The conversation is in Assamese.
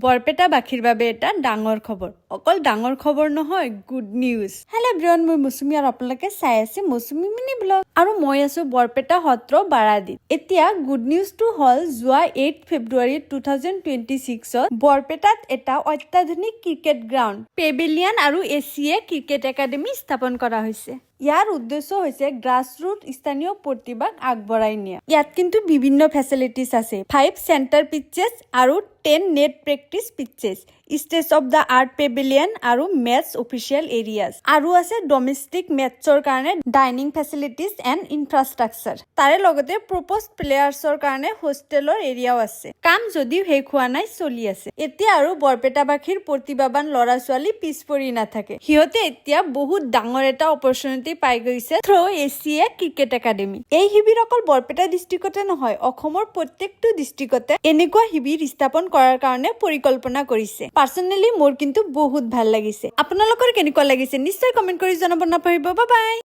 বৰপেটাবাসীৰ বাবে এটা ডাঙৰ খবৰ। অকল ডাঙৰ খবৰ নহয়, গুড নিউজ। হেল্ল' এভৰিৱান, মই মৌচুমী আৰু আপোনালোকে চাই আছে মৌচুমী মিনি ব্লগ। আৰু মই আছো বৰপেটা সত্ৰ বাৰাদিত। এতিয়া গুড নিউজটো হ'ল যোৱা 8 ফেব্ৰুৱাৰী 2026ত বৰপেটাত এটা অত্যাধুনিক ক্ৰিকেট গ্ৰাউণ্ড, পেভিলিয়ন আৰু এছিয়ে ক্ৰিকেট একাডেমি স্থাপন কৰা হৈছে। ইয়াৰ উদ্দেশ্য হৈছে গ্ৰাছৰুট স্থানীয় প্ৰতিভাক আগবঢ়াই নিয়া। ইয়াত কিন্তু বিভিন্ন ফেচিলিটিজ আছে। 5 চেণ্টাৰ পিচেছ আৰু 10 net practice pieces, stage of the art Pavilion আৰু মেটছ অফিচিয়েল এৰিয়াজ, আৰু আছে ডমেষ্টিক মেটছৰ কাৰণে ডাইনিং ফেচিলিটিজ এণ্ড ইনফ্ৰাষ্ট্ৰাকচাৰ। তাৰে লগতে প্ৰপ'জড প্লেয়াৰ্ছৰ কাৰণে হোষ্টেলৰ এৰিয়াও আছে। কাম যদিও শেষ হোৱা নাই, চলি আছে। এতিয়া আৰু বৰপেটাবাসীৰ প্ৰতিভাৱান ল'ৰা ছোৱালী পিছ পৰি নাথাকে। সিহঁতে এতিয়া বহুত ডাঙৰ এটা অপৰচুনিটি পাই গৈছে থ্ৰু এছিয়ে ক্ৰিকেট একাডেমি। এই শিবিৰ অকল বৰপেটা ডিষ্ট্ৰিক্টতে নহয়, অসমৰ প্ৰত্যেকটো ডিষ্ট্ৰিক্টতে এনেকুৱা শিবিৰ স্থাপন কৰাৰ কাৰণে পৰিকল্পনা কৰিছে। পাৰ্চনেলি মোৰ কিন্তু বহুত ভাল লাগিছে। আপোনালোকৰ কেনেকুৱা লাগিছে নিশ্চয় কমেন্ট কৰি জনাব নাপাহৰিব। Bye bye.